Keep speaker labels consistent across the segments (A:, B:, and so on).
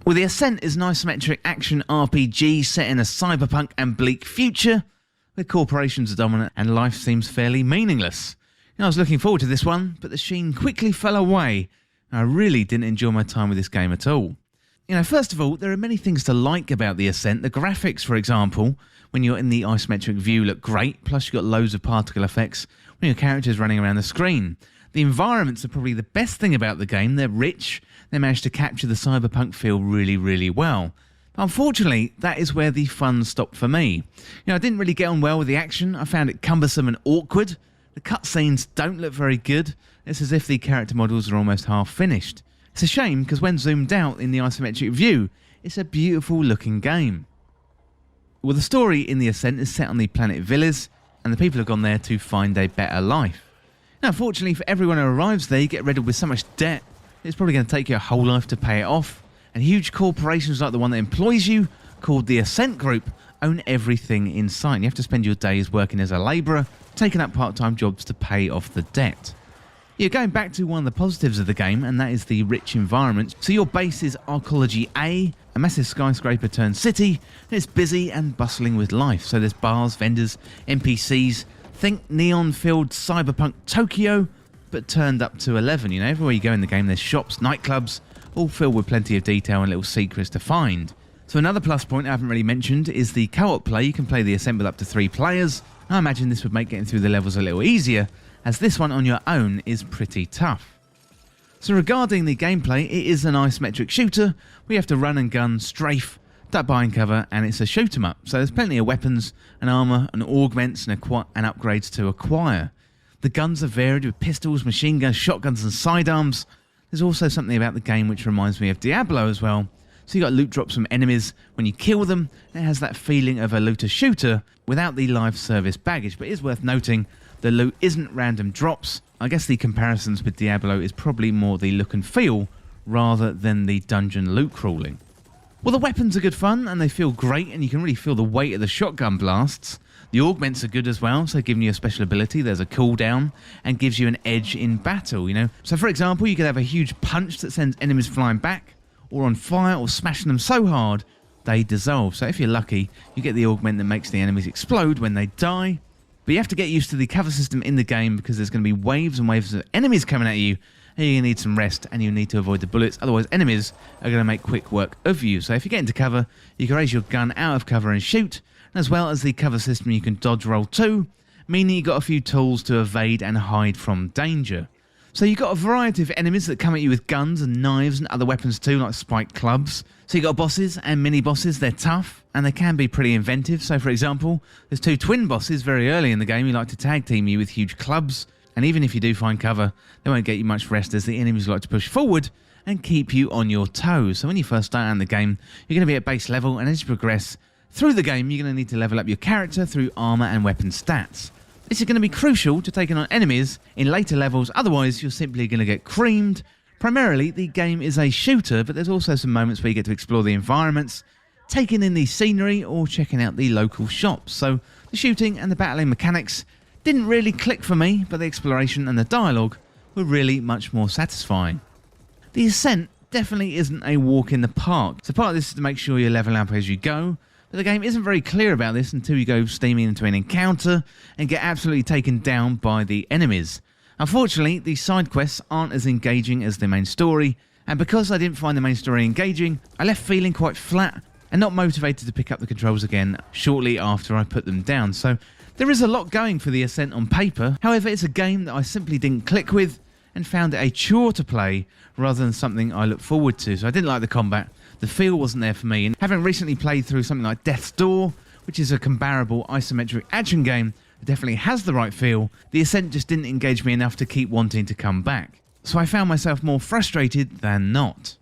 A: Well, The Ascent is an isometric action RPG set in a cyberpunk and bleak future, where corporations are dominant and life seems fairly meaningless. I was looking forward to this one, but the sheen quickly fell away, and I really didn't enjoy my time with this game at all. First of all, there are many things to like about The Ascent. The graphics, for example, when you're in the isometric view look great, plus you've got loads of particle effects when your character's running around the screen. The environments are probably the best thing about the game. They're rich, they managed to capture the cyberpunk feel really, really well. But unfortunately, that is where the fun stopped for me. I didn't really get on well with the action. I found it cumbersome and awkward. The cutscenes don't look very good. It's as if the character models are almost half finished. It's a shame because when zoomed out in the isometric view, it's a beautiful looking game. Well, the story in The Ascent is set on the planet Villas, and the people have gone there to find a better life. Now, unfortunately for everyone who arrives there, you get riddled with so much debt, it's probably going to take you a whole life to pay it off. And huge corporations like the one that employs you, called the Ascent Group, own everything in sight. And you have to spend your days working as a labourer, taking up part-time jobs to pay off the debt. You're going back to one of the positives of the game, and that is the rich environment. So your base is Arcology A, a massive skyscraper turned city, and it's busy and bustling with life. So there's bars, vendors, NPCs. Think neon-filled cyberpunk Tokyo, but turned up to 11. Everywhere you go in the game, there's shops, nightclubs, all filled with plenty of detail and little secrets to find. So another plus point I haven't really mentioned is the co-op play. You can play The Ascent with up to 3 players. I imagine this would make getting through the levels a little easier, as this one on your own is pretty tough. So regarding the gameplay, it is an isometric shooter. We have to run and gun, strafe, duck behind cover, and it's a shoot 'em up. So there's plenty of weapons and armour and augments and upgrades to acquire. The guns are varied with pistols, machine guns, shotguns and sidearms. There's also something about the game which reminds me of Diablo as well. So you got loot drops from enemies when you kill them, and it has that feeling of a looter shooter without the live service baggage. But it is worth noting the loot isn't random drops. I guess the comparisons with Diablo is probably more the look and feel rather than the dungeon loot crawling. Well, the weapons are good fun and they feel great, and you can really feel the weight of the shotgun blasts. The augments are good as well, so giving you a special ability, there's a cooldown, and gives you an edge in battle, So for example, you could have a huge punch that sends enemies flying back, or on fire, or smashing them so hard they dissolve. So if you're lucky, you get the augment that makes the enemies explode when they die. But you have to get used to the cover system in the game, because there's going to be waves and waves of enemies coming at you, and you're going to need some rest, and you need to avoid the bullets, otherwise enemies are going to make quick work of you. So if you get into cover, you can raise your gun out of cover and shoot, as well as the cover system you can dodge roll too, meaning you've got a few tools to evade and hide from danger. So you've got a variety of enemies that come at you with guns and knives and other weapons too, like spiked clubs. So you've got bosses and mini-bosses. They're tough, and they can be pretty inventive. So for example, there's 2 twin bosses very early in the game who like to tag team you with huge clubs, and even if you do find cover, they won't get you much rest, as the enemies like to push forward and keep you on your toes. So when you first start out in the game, you're going to be at base level, and as you progress through the game, you're going to need to level up your character through armour and weapon stats. This is going to be crucial to taking on enemies in later levels, otherwise you're simply going to get creamed. Primarily, the game is a shooter, but there's also some moments where you get to explore the environments, taking in the scenery, or checking out the local shops. So the shooting and the battling mechanics didn't really click for me, but the exploration and the dialogue were really much more satisfying. The Ascent definitely isn't a walk in the park, so part of this is to make sure you're leveling up as you go. But the game isn't very clear about this until you go steaming into an encounter and get absolutely taken down by the enemies. Unfortunately, the side quests aren't as engaging as the main story, and because I didn't find the main story engaging, I left feeling quite flat and not motivated to pick up the controls again shortly after I put them down. So there is a lot going for the Ascent on paper. However, it's a game that I simply didn't click with and found it a chore to play rather than something I look forward to. So I didn't like the combat. The feel wasn't there for me, and having recently played through something like Death's Door, which is a comparable isometric action game that definitely has the right feel, the Ascent just didn't engage me enough to keep wanting to come back. So I found myself more frustrated than not.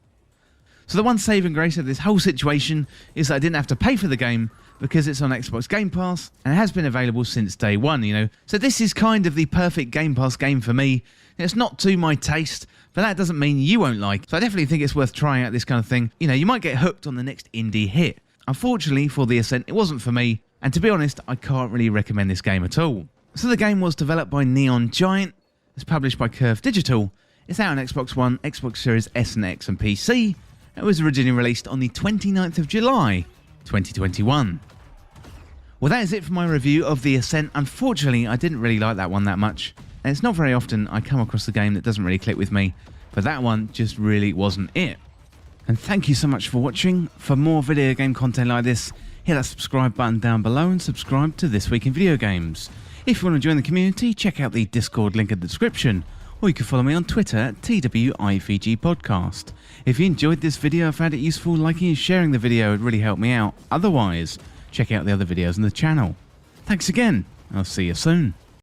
A: So the one saving grace of this whole situation is that I didn't have to pay for the game, because it's on Xbox Game Pass and it has been available since day one, So this is kind of the perfect Game Pass game for me. It's not to my taste, but that doesn't mean you won't like it. So I definitely think it's worth trying out this kind of thing. You might get hooked on the next indie hit. Unfortunately for the Ascent, it wasn't for me, and to be honest, I can't really recommend this game at all. So the game was developed by Neon Giant, it's published by Curve Digital, it's out on Xbox One, Xbox Series S and X and PC, It was originally released on the 29th of July 2021. Well, that is it for my review of the Ascent. Unfortunately, I didn't really like that one that much, and it's not very often I come across a game that doesn't really click with me, but that one just really wasn't it. And thank you so much for watching. For more video game content like this, hit that subscribe button down below and subscribe to This Week in Video Games. If you want to join the community, check out the Discord link in the description, or you can follow me on Twitter at TWIVG Podcast. If you enjoyed this video and found it useful, liking and sharing the video would really help me out. Otherwise, check out the other videos on the channel. Thanks again, I'll see you soon.